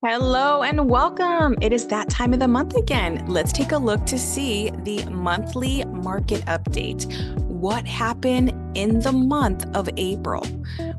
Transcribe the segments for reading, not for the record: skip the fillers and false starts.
Hello and welcome. It is that time of the month again. Let's take a look to see the monthly market update. What happened in the month of April?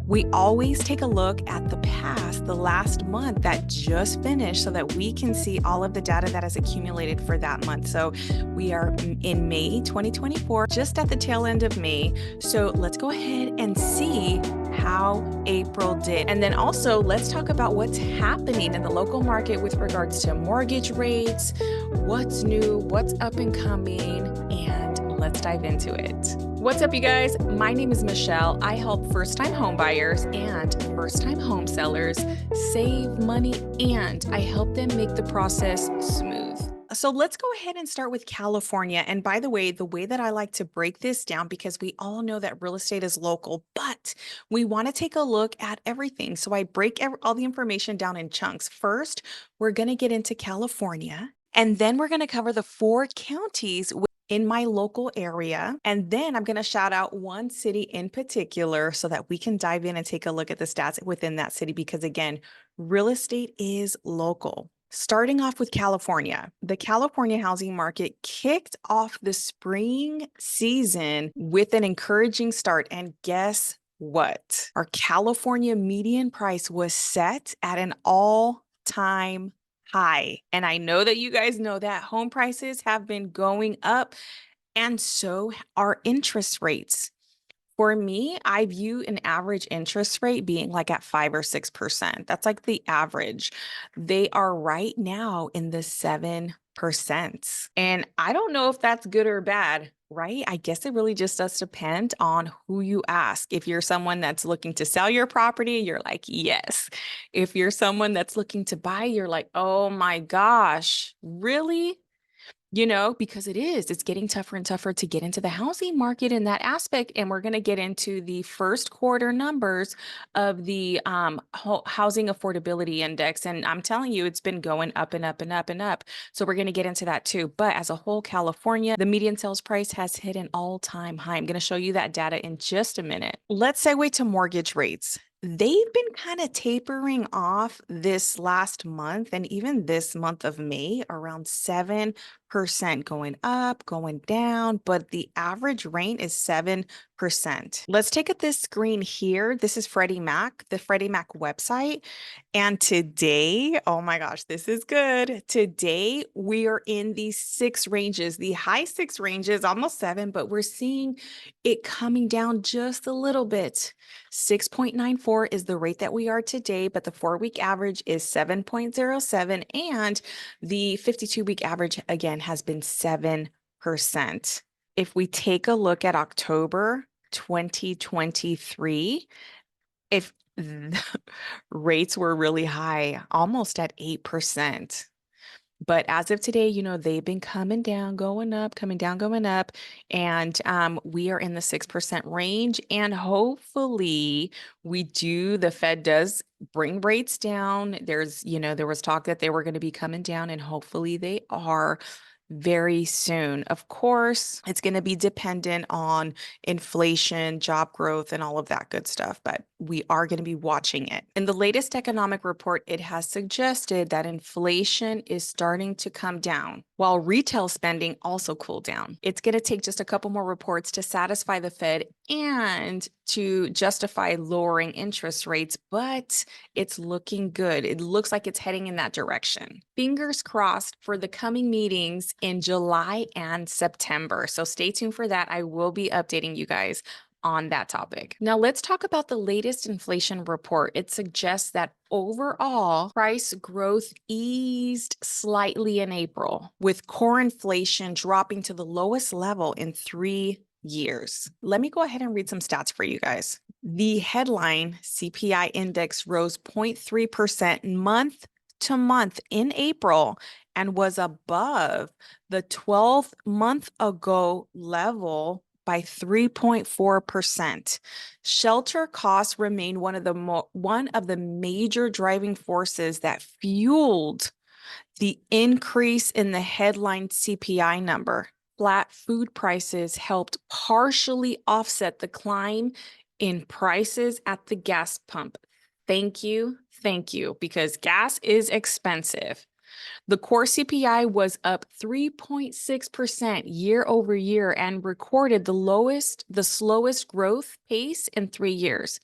We always take a look at the past, the last month that just finished, so that we can see all of the data that has accumulated for that month. So we are in May 2024, just at the tail end of May. So let's go ahead and see how April did. And then also let's talk about what's happening in the local market with regards to mortgage rates, what's new, what's up and coming, and let's dive into it. What's up, you guys? My name is Michelle. I help first-time home buyers and first-time home sellers save money, and I help them make the process smooth. So let's go ahead and start with California. And by the way that I like to break this down, because we all know that real estate is local, but we want to take a look at everything. So I break all the information down in chunks. First, we're going to get into California, and then we're going to cover the 4 counties in my local area. And then I'm going to shout out one city in particular so that we can dive in and take a look at the stats within that city, because again, real estate is local. Starting off with California, the California housing market kicked off the spring season with an encouraging start. And guess what? Our California median price was set at an all-time high. And I know that you guys know that home prices have been going up, and so are interest rates. For me, I view an average interest rate being like at 5 or 6%. That's like the average. They are right now in the 7%. And I don't know if that's good or bad, right? I guess it really just does depend on who you ask. If you're someone that's looking to sell your property, you're like, yes. If you're someone that's looking to buy, you're like, oh my gosh, really? Because it's getting tougher and tougher to get into the housing market in that aspect. And we're going to get into the first quarter numbers of the housing affordability index. And I'm telling you, it's been going up and up and up and up. So we're going to get into that too. But as a whole, California, the median sales price has hit an all-time high. I'm going to show you that data in just a minute. Let's segue to mortgage rates. They've been kind of tapering off this last month and even this month of May, around 7% going up, going down, but the average rate is 7%. Let's take at this screen here. This is Freddie Mac, the Freddie Mac website. And today, oh my gosh, this is good. Today, we are in the 6 ranges, the high 6 ranges, almost 7, but we're seeing it coming down just a little bit. 6.94 is the rate that we are today, but the 4-week average is 7.07, and the 52-week average again has been 7%. If we take a look at October 2023, if rates were really high, almost at 8%. But as of today, they've been coming down, going up, coming down, going up. And we are in the 6% range. And hopefully the Fed does bring rates down. There was talk that they were going to be coming down, and hopefully they are very soon. Of course, it's going to be dependent on inflation, job growth, and all of that good stuff, but we are going to be watching it. In the latest economic report, it has suggested that inflation is starting to come down, while retail spending also cooled down. It's going to take just a couple more reports to satisfy the Fed and to justify lowering interest rates, but it's looking good. It looks like it's heading in that direction. Fingers crossed for the coming meetings in July and September. So stay tuned for that. I will be updating you guys on that topic. Now let's talk about the latest inflation report. It suggests that overall price growth eased slightly in April, with core inflation dropping to the lowest level in 3 years. Let me go ahead and read some stats for you guys. The headline CPI index rose 0.3% month to month in April and was above the 12-month ago level by 3.4%. Shelter costs remain one of the major driving forces that fueled the increase in the headline CPI number. Flat food prices helped partially offset the climb in prices at the gas pump. Thank you, Thank you, because gas is expensive. The core CPI was up 3.6% year over year and recorded the slowest growth pace in 3 years.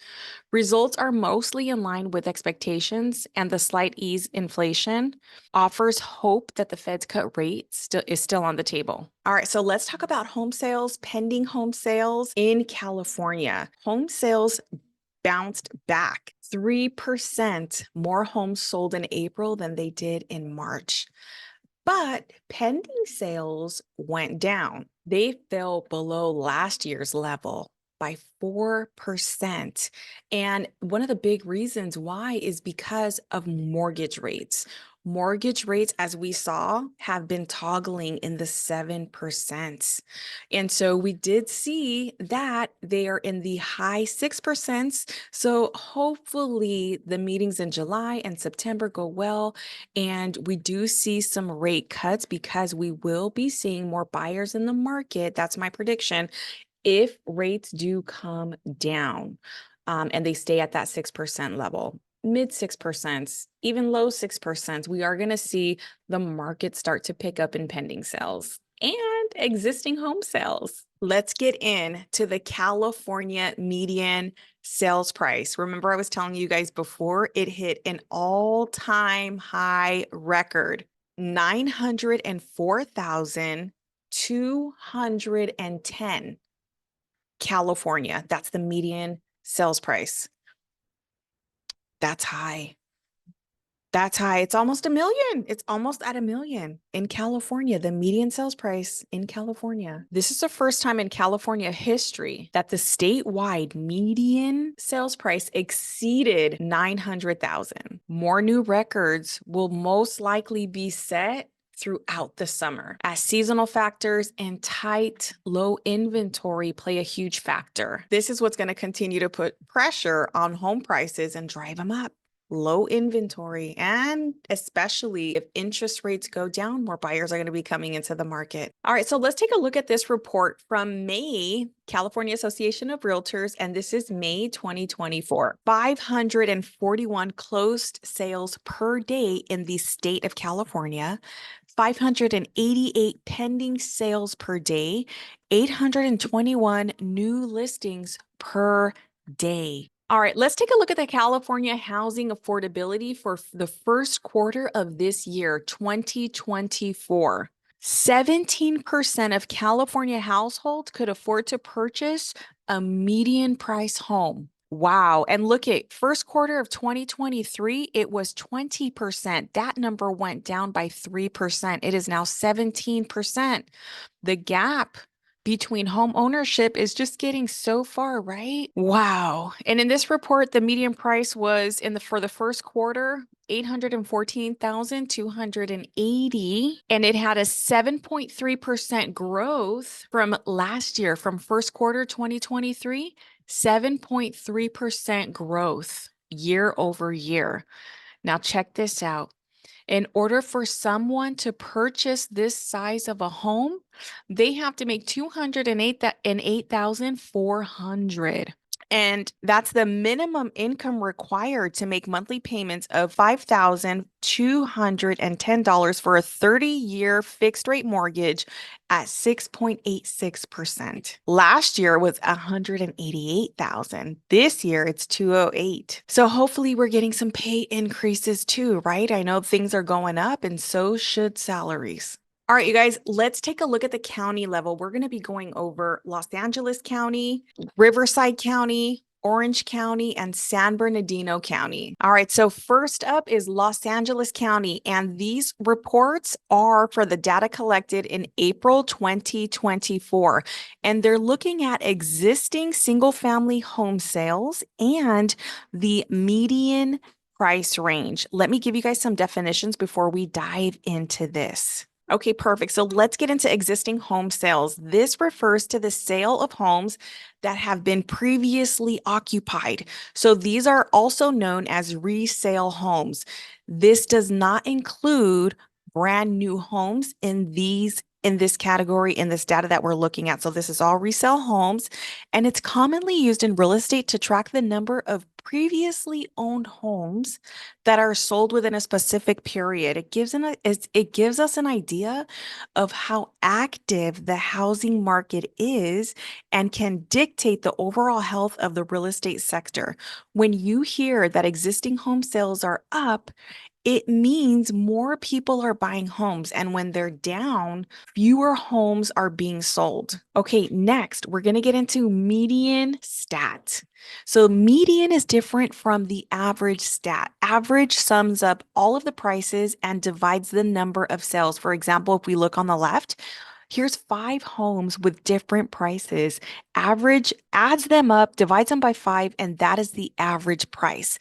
Results are mostly in line with expectations, and the slight ease inflation offers hope that the Fed's cut rate is still on the table. All right, so let's talk about home sales, pending home sales in California. Home sales bounced back 3% more homes sold in April than they did in March. But pending sales went down. They fell below last year's level by 4%. And one of the big reasons why is because of mortgage rates. Mortgage rates, as we saw, have been toggling in the 7%. And so we did see that they are in the high 6%. So hopefully the meetings in July and September go well. And we do see some rate cuts because we will be seeing more buyers in the market. That's my prediction. If rates do come down and they stay at that 6% level, mid 6%, even low 6%, we are going to see the market start to pick up in pending sales and existing home sales. Let's get into the California median sales price. Remember, I was telling you guys before, it hit an all-time high record, $904,210. California, that's the median sales price. That's high. That's high. It's almost $1 million. It's almost at $1 million in California, the median sales price in California. This is the first time in California history that the statewide median sales price exceeded 900,000. More new records will most likely be set throughout the summer, as seasonal factors and tight, low inventory play a huge factor. This is what's going to continue to put pressure on home prices and drive them up. Low inventory, and especially if interest rates go down, more buyers are going to be coming into the market. All right, so let's take a look at this report from May, California Association of Realtors, and this is May 2024. 541 closed sales per day in the state of California, 588 pending sales per day, 821 new listings per day. All right, let's take a look at the California housing affordability for the first quarter of this year, 2024. 17% of California households could afford to purchase a median price home. Wow. And look at first quarter of 2023, it was 20%. That number went down by 3%. It is now 17%. The gap between home ownership is just getting so far, right? Wow. And in this report, the median price was for the first quarter, 814,280, and it had a 7.3% growth from last year, from first quarter 2023, 7.3% growth year over year. Now check this out. In order for someone to purchase this size of a home, they have to make $208,400. And that's the minimum income required to make monthly payments of $5,210 for a 30-year fixed rate mortgage at 6.86%. Last year was $188,000. This year it's $208,000. So hopefully we're getting some pay increases too, right? I know things are going up and so should salaries. All right, you guys, let's take a look at the county level. We're going to be going over Los Angeles County, Riverside County, Orange County, and San Bernardino County. All right, so first up is Los Angeles County, and these reports are for the data collected in April 2024, and they're looking at existing single-family home sales and the median price range. Let me give you guys some definitions before we dive into this. Okay, perfect. So let's get into existing home sales. This refers to the sale of homes that have been previously occupied. So these are also known as resale homes. This does not include brand new homes in these in this category in this data that we're looking at. So this is all resale homes, and it's commonly used in real estate to track the number of previously owned homes that are sold within a specific period. It gives us an idea of how active the housing market is and can dictate the overall health of the real estate sector. When you hear that existing home sales are up, it means more people are buying homes. And when they're down, fewer homes are being sold. Okay, next, we're going to get into median stat. So, median is different from the average stat. Average sums up all of the prices and divides the number of sales. For example, if we look on the left, here's 5 homes with different prices. Average adds them up, divides them by 5, and that is the average price.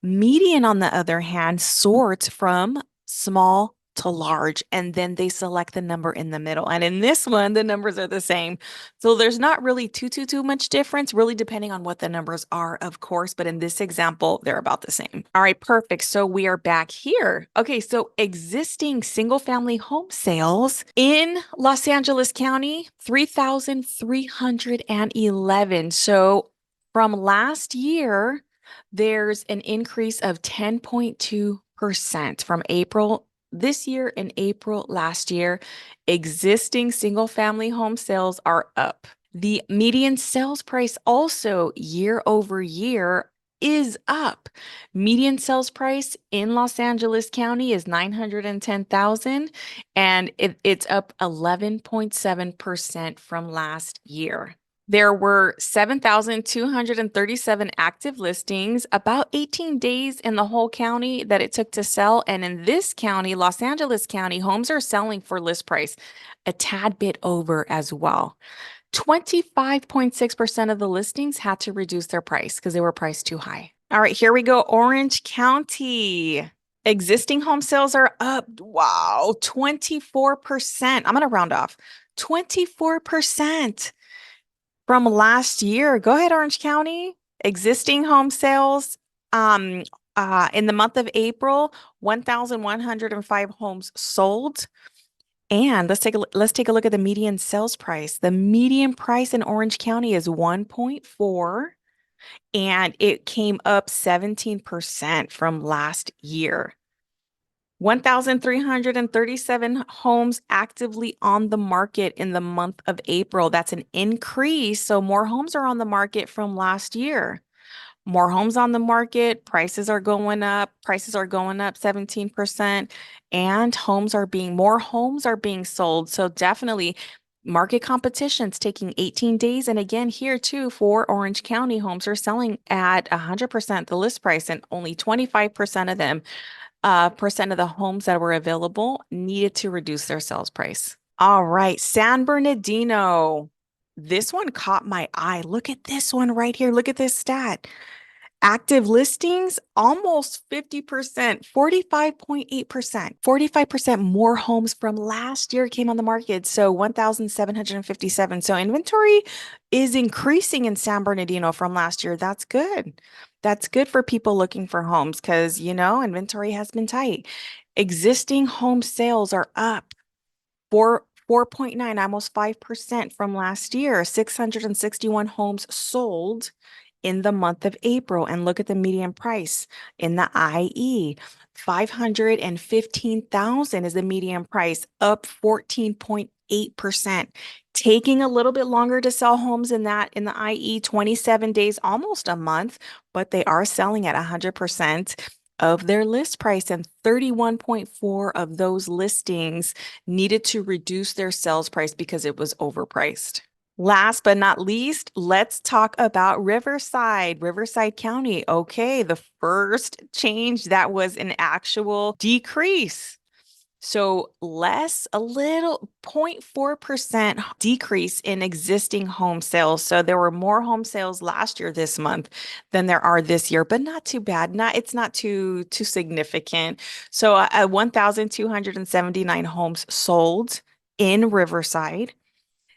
Median, on the other hand, sorts from small to large, and then they select the number in the middle. And in this one, the numbers are the same. So there's not really too much difference, really depending on what the numbers are, of course. But in this example, they're about the same. All right, perfect. So we are back here. Okay, so existing single family home sales in Los Angeles County, 3,311. So from last year, there's an increase of 10.2% from April this year and April last year. Existing single family home sales are up. The median sales price also year over year is up. Median sales price in Los Angeles County is 910,000, and it's up 11.7% from last year. There were 7,237 active listings, about 18 days in the whole county that it took to sell. And in this county, Los Angeles County, homes are selling for list price a tad bit over as well. 25.6% of the listings had to reduce their price because they were priced too high. All right, here we go. Orange County. Existing home sales are up. Wow, 24%. I'm going to round off. 24%. From last year. Go ahead, Orange County. Existing home sales in the month of April, 1,105 homes sold. And let's take a look at the median sales price. The median price in Orange County is 1.4, and it came up 17% from last year. 1,337 homes actively on the market in the month of April. That's an increase. So more homes are on the market from last year. More homes on the market, prices are going up. Prices are going up 17%, and more homes are being sold. So definitely market competition's taking 18 days. And again, here too, for Orange County, homes are selling at 100% the list price, and only 25% of them percent of the homes that were available needed to reduce their sales price. All right, San Bernardino. This one caught my eye. Look at this one right here. Look at this stat. Active listings, almost 50%, 45.8%, 45% more homes from last year came on the market. So 1,757. So inventory is increasing in San Bernardino from last year. That's good. That's good for people looking for homes because, inventory has been tight. Existing home sales are up 4.9, almost 5% from last year. 661 homes sold in the month of April. And look at the median price in the IE. 515,000 is the median price, up 14.8%. Taking a little bit longer to sell homes in the IE, 27 days, almost a month, but they are selling at 100% of their list price, and 31.4 of those listings needed to reduce their sales price because it was overpriced. Last but not least, let's talk about Riverside County. Okay, the first change that was an actual decrease. So a little 0.4% decrease in existing home sales. So there were more home sales last year this month than there are this year, but not too bad. It's not too significant. So 1,279 homes sold in Riverside.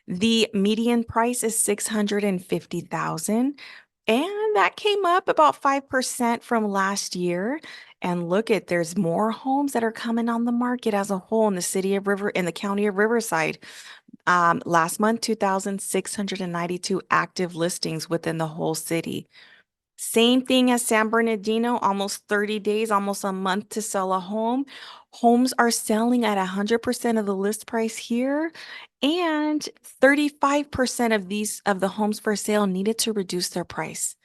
The median price is 650,000, and that came up about 5% from last year. And look at, there's more homes that are coming on the market as a whole in the in the county of Riverside. Last month, 2,692 active listings within the whole city. Same thing as San Bernardino, almost 30 days, almost a month to sell a home. Homes are selling at 100% of the list price here, and 35% of the homes for sale needed to reduce their price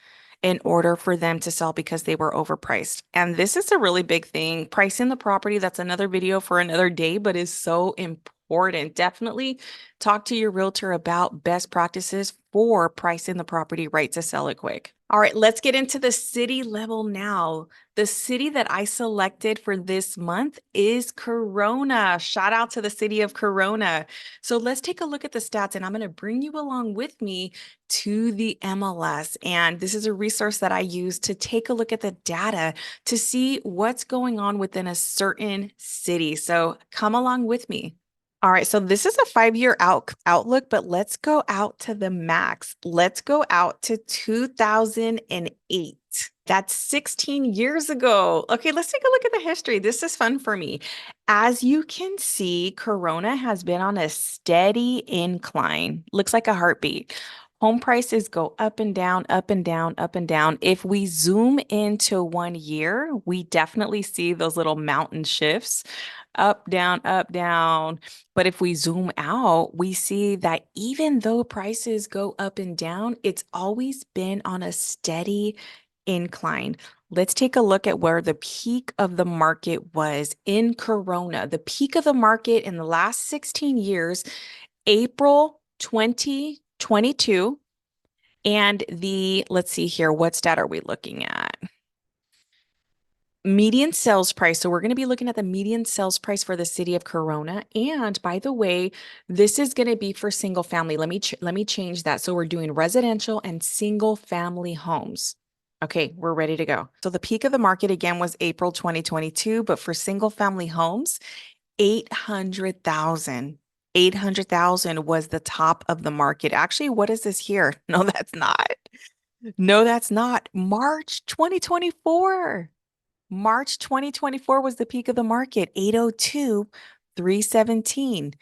in order for them to sell because they were overpriced. And this is a really big thing. Pricing the property, that's another video for another day, but is so important. Definitely talk to your realtor about best practices for pricing the property right to sell it quick. All right, let's get into the city level now. The city that I selected for this month is Corona. Shout out to the city of Corona. So let's take a look at the stats, and I'm going to bring you along with me to the MLS. And this is a resource that I use to take a look at the data to see what's going on within a certain city. So come along with me. All right, so this is a 5-year outlook, but let's go out to the max. Let's go out to 2008. That's 16 years ago. Okay, let's take a look at the history. This is fun for me. As you can see, Corona has been on a steady incline. Looks like a heartbeat. Home prices go up and down, up and down, up and down. If we zoom into 1 year, we definitely see those little mountain shifts, up, down, up, down. But if we zoom out, we see that even though prices go up and down, it's always been on a steady incline. Let's take a look at where the peak of the market was in Corona. The peak of the market in the last 16 years, April 2022. And let's see here, what stat are we looking at? Median sales price. So we're going to be looking at the median sales price for the city of Corona. And by the way, this is going to be for single family. Let me change that. So we're doing residential and single family homes. Okay, we're ready to go. So the peak of the market again was April 2022, but for single family homes, 800,000. 800,000 was the top of the market. Actually, what is this here? No, that's not. No, that's not. March 2024. March 2024 was the peak of the market, 802, 317.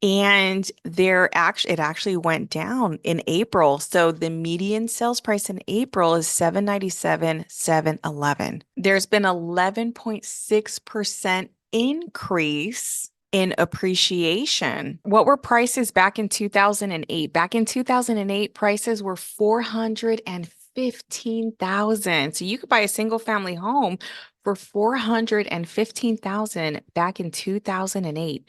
And it actually went down in April. So the median sales price in April is 797, 711. There's been 11.6% increase in appreciation. What were prices back in 2008? Back in 2008, prices were 415,000. So you could buy a single family home for 415,000 back in 2008.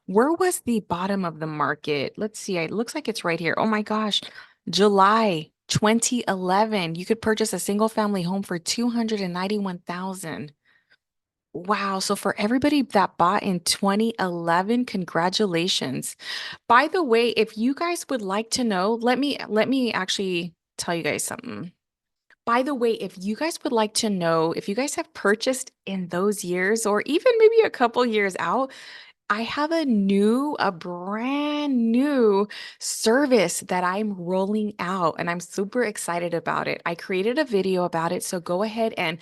Where was the bottom of the market? Let's see. It looks like it's right here. Oh my gosh. July 2011, you could purchase a single family home for 291,000. Wow. So for everybody that bought in 2011, congratulations. By the way, if you guys would like to know, let me actually tell you guys something. By the way, if you guys would like to know if you guys have purchased in those years or even maybe a couple years out, I have a brand new service that I'm rolling out, and I'm super excited about it. I created a video about it, so go ahead and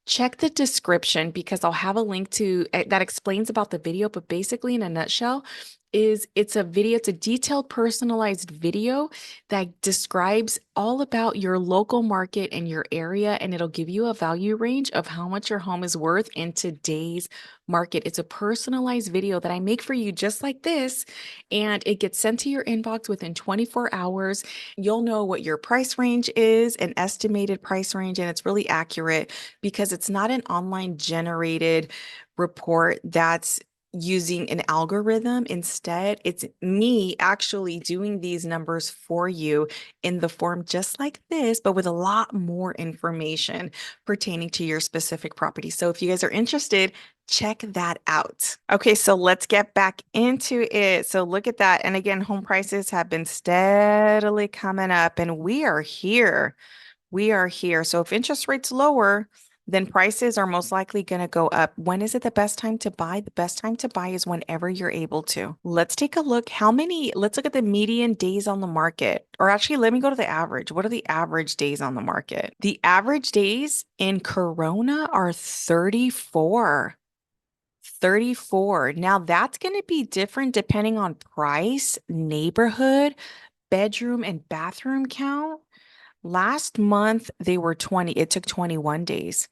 check the description because I'll have a link to that explains about the video. But basically, in a nutshell, it's a video, it's a detailed, personalized video that describes all about your local market and your area, and it'll give you a value range of how much your home is worth in today's market. It's a personalized video that I make for you just like this, and it gets sent to your inbox within 24 hours. You'll know what your price range is, an estimated price range, and it's really accurate because it's not an online generated report that's using an algorithm. Instead, it's me actually doing these numbers for you in the form just like this, but with a lot more information pertaining to your specific property. So if you guys are interested, check that out. Okay, so let's get back into it. So look at that. And again, home prices have been steadily coming up, and we are here. We are here. So if interest rates lower, then prices are most likely going to go up. When is it the best time to buy? The best time to buy is whenever you're able to. Let's take a look. Let's look at the median days on the market. Or actually, let me go to the average. What are the average days on the market? The average days in Corona are 34. 34. Now that's going to be different depending on price, neighborhood, bedroom, and bathroom count. Last month, it took 21 days.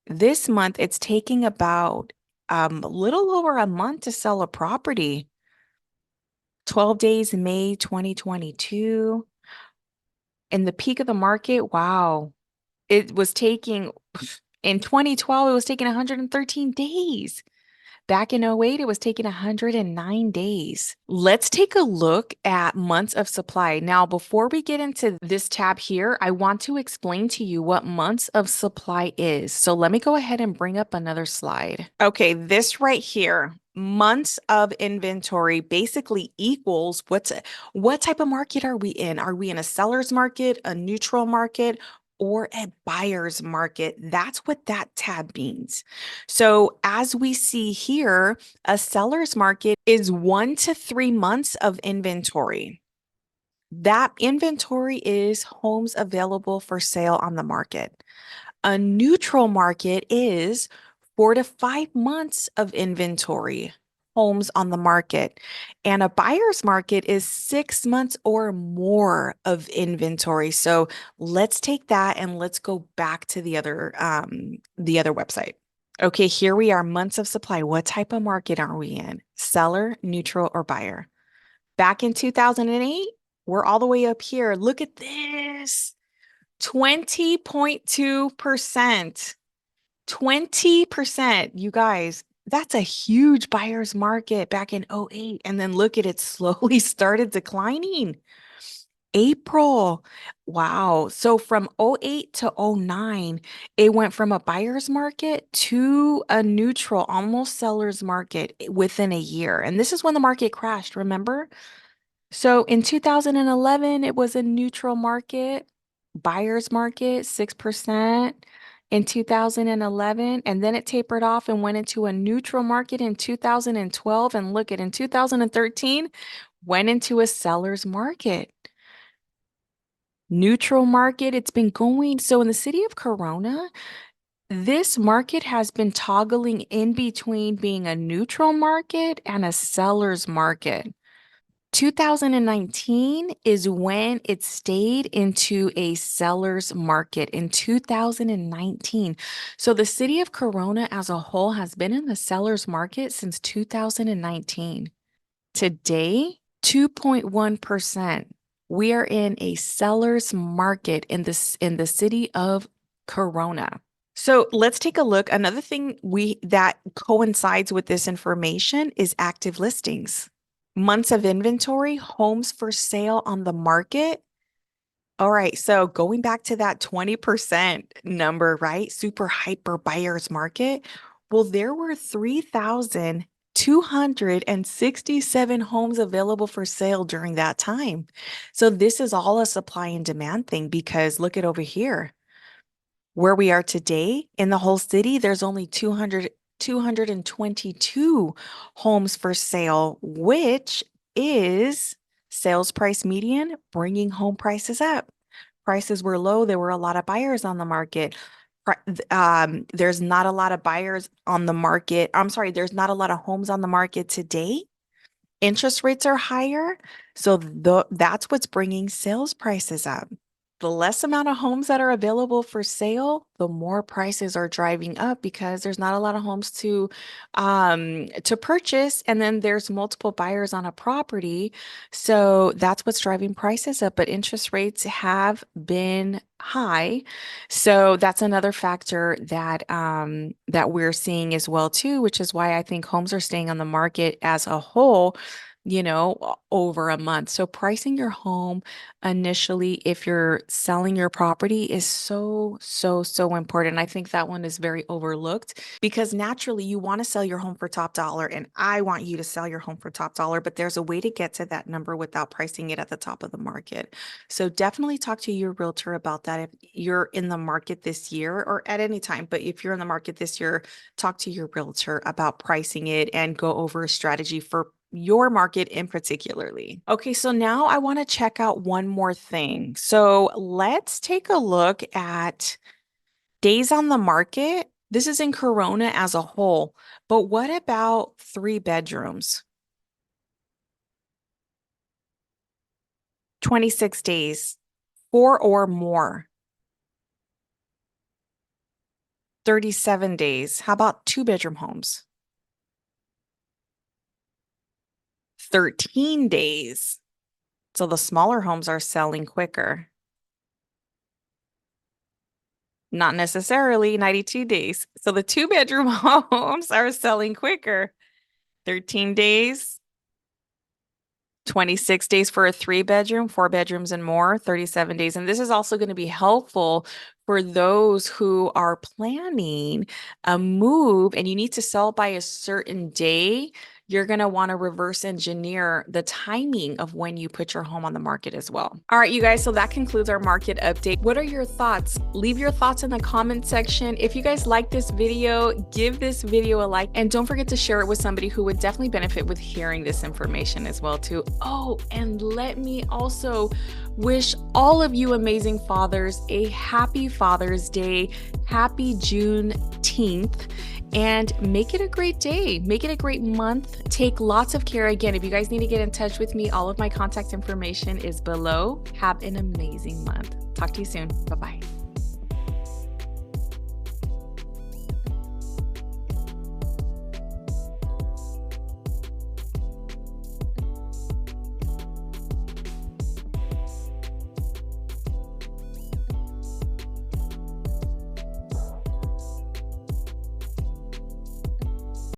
This month, it's taking about a little over a month to sell a property. 12 days, May 2022. In the peak of the market, wow, it was taking, in 2012, it was taking 113 days. Back in '08, it was taking 109 days. Let's take a look at months of supply. Now, before we get into this tab here, I want to explain to you what months of supply is. So let me go ahead and bring up another slide. Okay, this right here, months of inventory basically equals what type of market are we in? Are we in a seller's market, a neutral market, or a buyer's market? That's what that tab means. So as we see here, a seller's market is 1 to 3 months of inventory. That inventory is homes available for sale on the market. A neutral market is 4 to 5 months of inventory, homes on the market. And a buyer's market is 6 months or more of inventory. So let's take that and let's go back to the other website. Okay, here we are, months of supply. What type of market are we in? Seller, neutral, or buyer? Back in 2008, we're all the way up here. Look at this. 20.2%. 20%. You guys, that's a huge buyer's market back in '08. And then look at it slowly started declining. April. Wow. So from '08 to '09, it went from a buyer's market to a neutral, almost seller's market within a year. And this is when the market crashed, remember? So in 2011, it was a neutral market, buyer's market, 6% in 2011. And then it tapered off and went into a neutral market in 2012. And look at in 2013, went into a seller's market. Neutral market, it's been going. So in the city of Corona, this market has been toggling in between being a neutral market and a seller's market. 2019 is when it stayed into a seller's market in 2019. So the city of Corona as a whole has been in the seller's market since 2019. Today, 2.1%. We are in a seller's market in the city of Corona. So let's take a look. Another thing that coincides with this information is active listings. Months of inventory, homes for sale on the market. All right, so going back to that 20% number, right? Super hyper buyer's market. Well, there were 3,267 homes available for sale during that time. So this is all a supply and demand thing because look at over here. Where we are today in the whole city, there's only 222 homes for sale, which is sales price median, bringing home prices up. Prices were low. There were a lot of buyers on the market. There's not a lot of buyers on the market. I'm sorry, there's not a lot of homes on the market today. Interest rates are higher. So that's what's bringing sales prices up. The less amount of homes that are available for sale, the more prices are driving up because there's not a lot of homes to purchase, and then there's multiple buyers on a property. So that's what's driving prices up. But interest rates have been high, so that's another factor that we're seeing as well too, which is why I think homes are staying on the market as a whole over a month. So pricing your home initially, if you're selling your property, is so, so, so important. I think that one is very overlooked because naturally you want to sell your home for top dollar, and I want you to sell your home for top dollar, but there's a way to get to that number without pricing it at the top of the market. So definitely talk to your realtor about that if you're in the market this year or at any time. But if you're in the market this year, talk to your realtor about pricing it and go over a strategy for your market in particularly. Okay, so now I want to check out one more thing. So let's take a look at days on the market. This is in Corona as a whole, but what about 3 bedrooms? 26 days, 4 or more, 37 days. How about 2 bedroom homes? 13 days. So the smaller homes are selling quicker. Not necessarily 92 days. So the 2 bedroom homes are selling quicker. 13 days, 26 days for a 3 bedroom, 4 bedrooms and more, 37 days. And this is also going to be helpful for those who are planning a move and you need to sell by a certain day. You're going to want to reverse engineer the timing of when you put your home on the market as well. All right, you guys, so that concludes our market update. What are your thoughts? Leave your thoughts in the comment section. If you guys like this video, give this video a like, and don't forget to share it with somebody who would definitely benefit with hearing this information as well too. Oh, and let me also wish all of you amazing fathers a happy Father's Day, happy Juneteenth, and make it a great day. Make it a great month. Take lots of care. Again, if you guys need to get in touch with me, all of my contact information is below. Have an amazing month. Talk to you soon. Bye-bye.